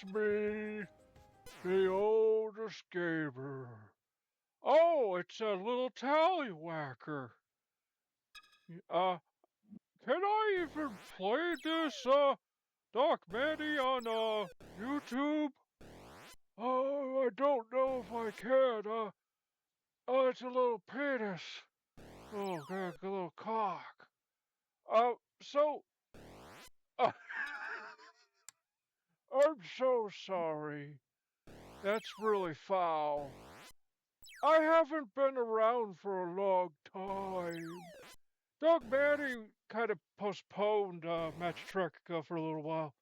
it's me, the oldest gamer. Oh, it's a little tallywhacker. Can I even play this, Doc Manny on, YouTube? Oh, I don't know if I can, oh, it's a little penis. Oh, God, a little cock. So, uh, I'm so sorry. That's really foul. I haven't been around for a long time. Doug Manny kind of postponed Match Trek for a little while.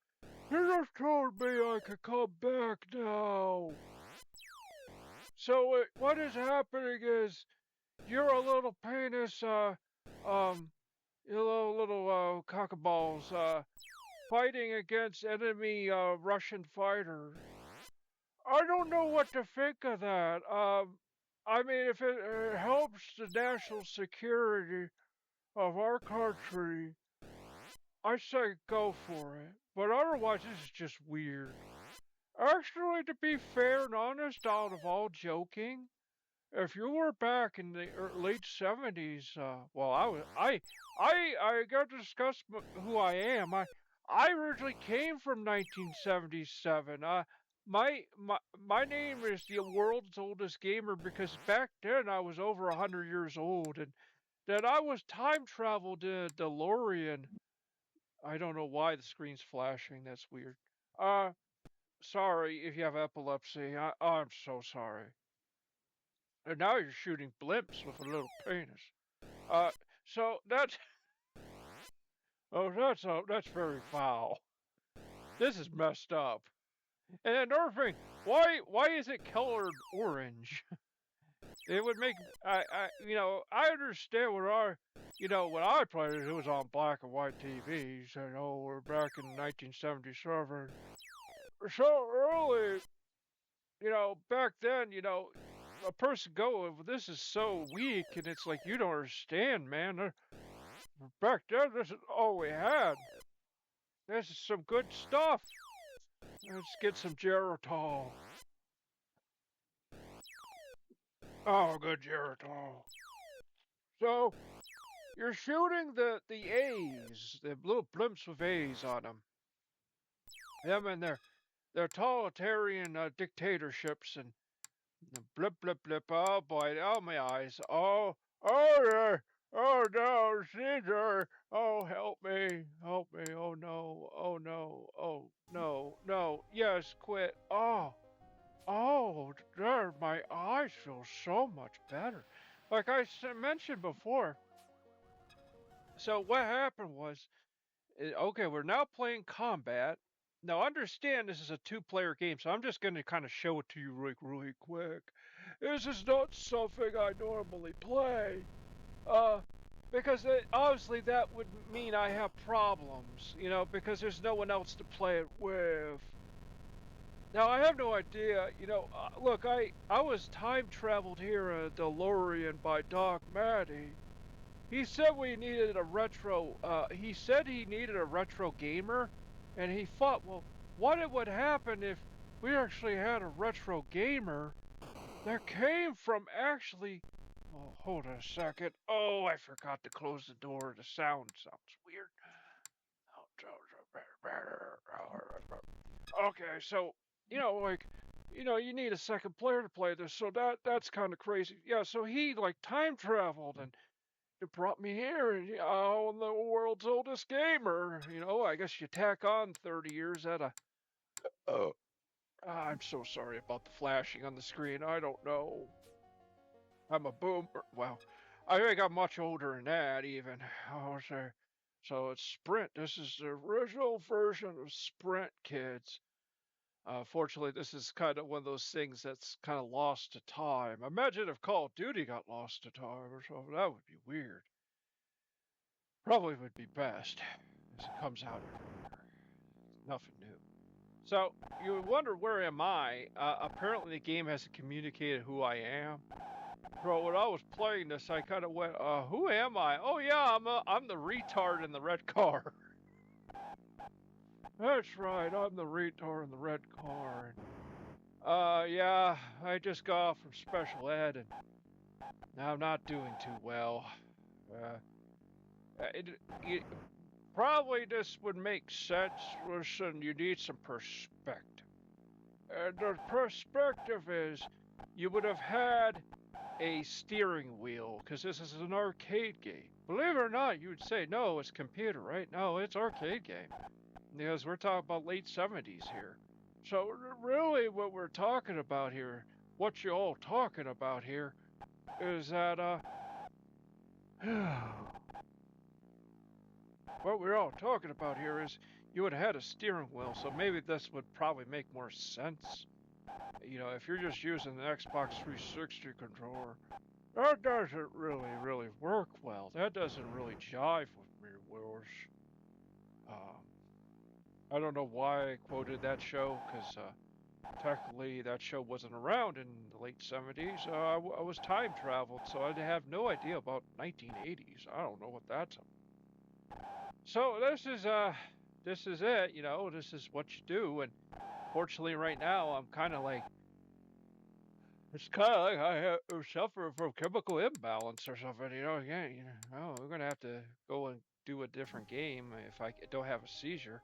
He just told me I could come back now. So what is happening is you're a little penis, you little cockaballs, fighting against enemy Russian fighters. I don't know what to think of that. I mean, if it helps the national security of our country, I say go for it. But otherwise, this is just weird. Actually, to be fair and honest, out of all joking, if you were back in the late 70s, well, I got to discuss who I am. I originally came from 1977. My name is the world's oldest gamer because back then I was over 100 years old, and that I was time traveled in a DeLorean. I don't know why the screen's flashing. That's weird. Uh, Sorry if you have epilepsy. I'm so sorry. And now you're shooting blimps with a little penis. Uh, so that's that's very foul. This is messed up. And another thing, why is it colored orange? It would make I understand when I played it was on black and white TVs. We're back in 1977. So early, back then, a person this is so weak, and it's like you don't understand, man. Back then, this is all we had. This is some good stuff. Let's get some Geritol. Oh, good Geritol. So, you're shooting the A's, the little blimps with A's on them. Them and their totalitarian dictatorships and blip, blip, blip. Oh, boy. Oh, my eyes. Oh, yeah. Oh, no, Caesar. Oh, help me. Help me. Oh, no. Oh, no. Oh, no. No. Yes, quit. Oh, there. My eyes feel so much better. Like I mentioned before. So what happened was, okay, we're now playing combat. Now, understand this is a two-player game, so I'm just going to kind of show it to you really quick. This is not something I normally play. Because obviously that would mean I have problems, because there's no one else to play it with. Now, I have no idea, look, I was time-traveled here in a DeLorean by Doc Matty. He said we needed a retro, he said he needed a retro gamer, and he thought, well, what would happen if we actually had a retro gamer that came from actually... Oh, hold on a second. Oh, I forgot to close the door. The sound sounds weird. Okay, so, you need a second player to play this, so that's kind of crazy. Yeah, so he, time traveled, and it brought me here, and I'm the world's oldest gamer. I guess you tack on 30 years at a... Oh, I'm so sorry about the flashing on the screen. I don't know. I'm a boomer. Well, I think I'm much older than that, even. Oh, so it's Sprint. This is the original version of Sprint, kids. Fortunately, this is kind of one of those things that's kind of lost to time. Imagine if Call of Duty got lost to time or something. That would be weird. Probably would be best, as it comes out every year. Nothing new. So, you would wonder, where am I? Apparently the game hasn't communicated who I am. Bro, when I was playing this, I kind of went, who am I? Oh yeah, I'm the retard in the red car. That's right, I'm the retard in the red car. Yeah, I just got off from special ed and now I'm not doing too well. Uh, it probably this would make sense. Listen, you need some perspective. And the perspective is you would have had a steering wheel because this is an arcade game. Believe it or not, you would say, no, it's computer, right? No, it's arcade game. Because we're talking about late 70s here. So really what we're talking about here, what you're all talking about here, is that, what we're all talking about here is you would have had a steering wheel, so maybe this would probably make more sense. You know, if you're just using the Xbox 360 controller, that doesn't really work well. That doesn't really jive with me, Willis. Um, I don't know why I quoted that show, because technically that show wasn't around in the late 70s. I was time traveled, so I have no idea about 1980s. I don't know what that's about. So this is it, you know, this is what you do, and fortunately right now I'm kind of like, it's kind of like suffer from chemical imbalance or something, you know. Again, you know, we're gonna have to go and do a different game if I don't have a seizure.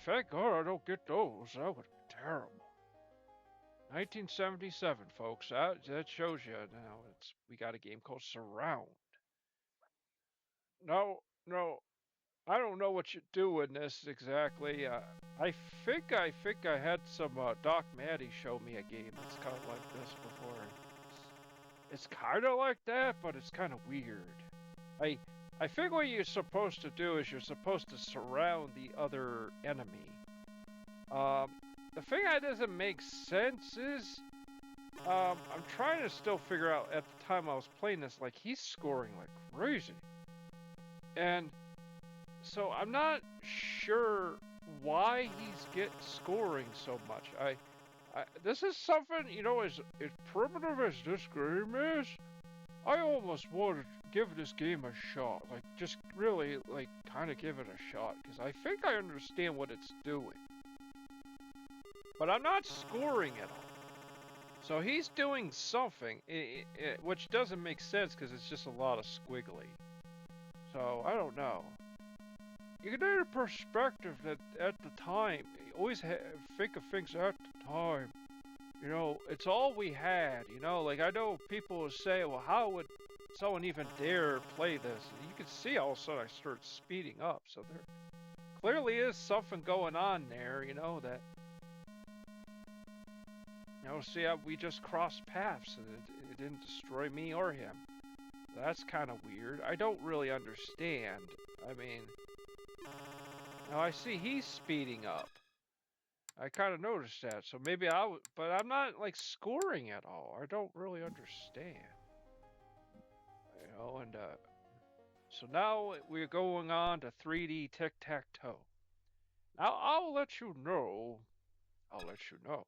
Thank God I don't get those. That would be terrible. 1977, folks. That shows you now. It's we got a game called Surround. No, no, I don't know what you do in this exactly. I think I had some Doc Matty show me a game that's kind of like this before. It's kind of like that, but it's kind of weird. I I think what you're supposed to do is you're supposed to surround the other enemy. Um, the thing that doesn't make sense is I'm trying to still figure out at the time I was playing this, like he's scoring like crazy, and so I'm not sure why he's scoring so much. This is something, you know, as primitive as this game is, I almost want to give this game a shot. Like, just really, like, kind of give it a shot. Because I think I understand what it's doing. But I'm not scoring at all. So he's doing something, which doesn't make sense because it's just a lot of squiggly. So, I don't know. You can get a perspective that at the time, you always think of things at the time. You know, it's all we had, you know, like I know people will say, well, how would someone even dare play this? And you can see all of a sudden I start speeding up. So there clearly is something going on there, you know, that, you know, see, we just crossed paths and it didn't destroy me or him. That's kind of weird. I don't really understand. I mean, now I see he's speeding up. I kind of noticed that, so maybe but I'm not like scoring at all. I don't really understand, you know. And so now we're going on to 3D tic-tac-toe. Now I'll let you know. I'll let you know.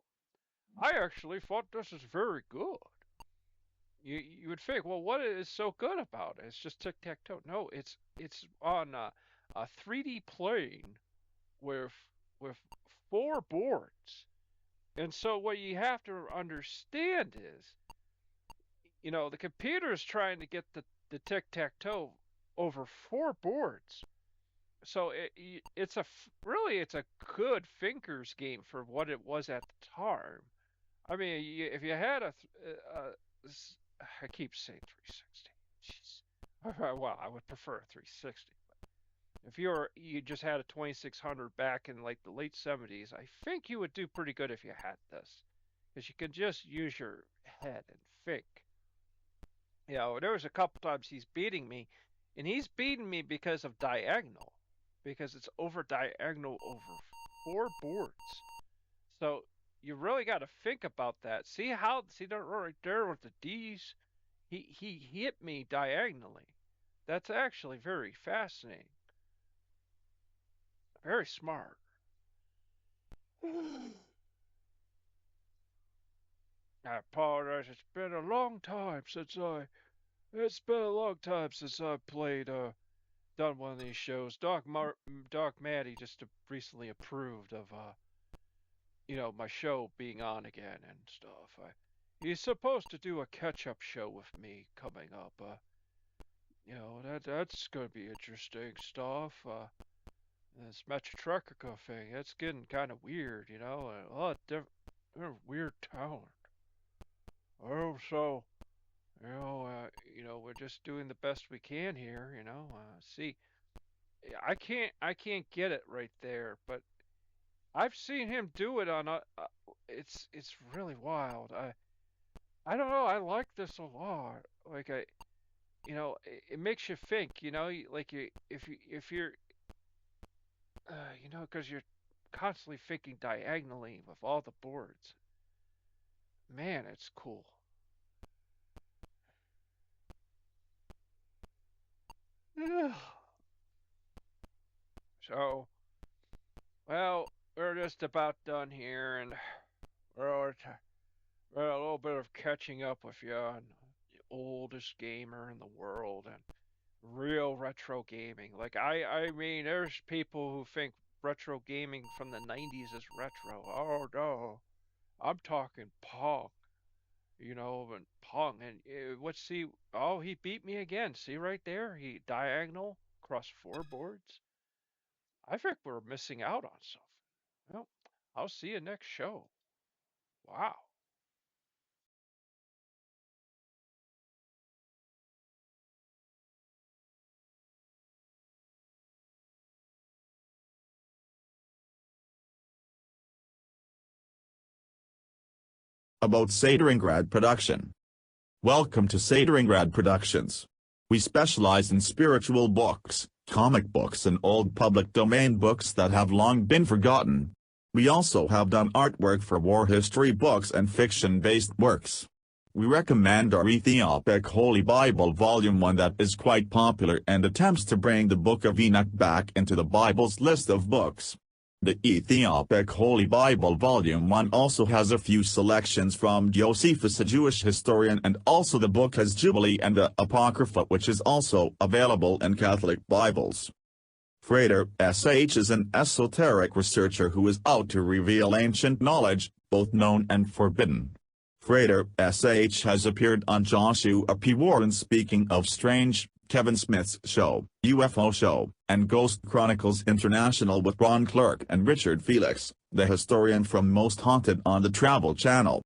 I actually thought this is very good. You would think, well, what is so good about it? It's just tic-tac-toe. No, it's on a 3D plane with with four boards. And so what you have to understand is, you know, the computer is trying to get the tic-tac-toe over four boards. So it's a good thinkers game for what it was at the time. I mean, if you had I keep saying 360. Jeez. Well, I would prefer a 360. If you just had a 2600 back in like the late 70s, I think you would do pretty good if you had this, because you can just use your head and think. You know, there was a couple times he's beating me, and he's beating me because of diagonal, because it's over diagonal over four boards. So you really got to think about that. See that right there with the D's? He hit me diagonally. That's actually very fascinating. Very smart. I apologize. It's been a long time since I played done one of these shows. Doc Matty just recently approved of my show being on again and stuff. He's supposed to do a catch-up show with me coming up. That's gonna be interesting stuff. This Metrotrica thing, that's getting kind of weird, a lot of weird talent. Oh, so we're just doing the best we can here. See, I can't get it right there, but I've seen him do it on a. It's really wild. I don't know. I like this a lot. Like it makes you think. Like if you're because you're constantly thinking diagonally with all the boards. Man, it's cool. So, well, we're just about done here, and we're a little bit of catching up with you on the oldest gamer in the world and real retro gaming. Like I mean, there's people who think retro gaming from the '90s is retro. Oh no, I'm talking Pong. And Pong, and what's see? Oh, he beat me again. See right there, he diagonal across 4 boards. I think we're missing out on something. Well, I'll see you next show. Wow. About Sataringrad Production. Welcome to Sataringrad Productions. We specialize in spiritual books, comic books and old public domain books that have long been forgotten. We also have done artwork for war history books and fiction-based works. We recommend our Ethiopic Holy Bible Volume 1 that is quite popular and attempts to bring the Book of Enoch back into the Bible's list of books. The Ethiopic Holy Bible Volume 1 also has a few selections from Josephus, a Jewish historian, and also the book has Jubilee and the Apocrypha, which is also available in Catholic Bibles. Frater S.H. is an esoteric researcher who is out to reveal ancient knowledge, both known and forbidden. Frater S.H. has appeared on Joshua P. Warren's Speaking of Strange, Kevin Smith's show, UFO Show, and Ghost Chronicles International with Ron Clark and Richard Felix, the historian from Most Haunted on the Travel Channel.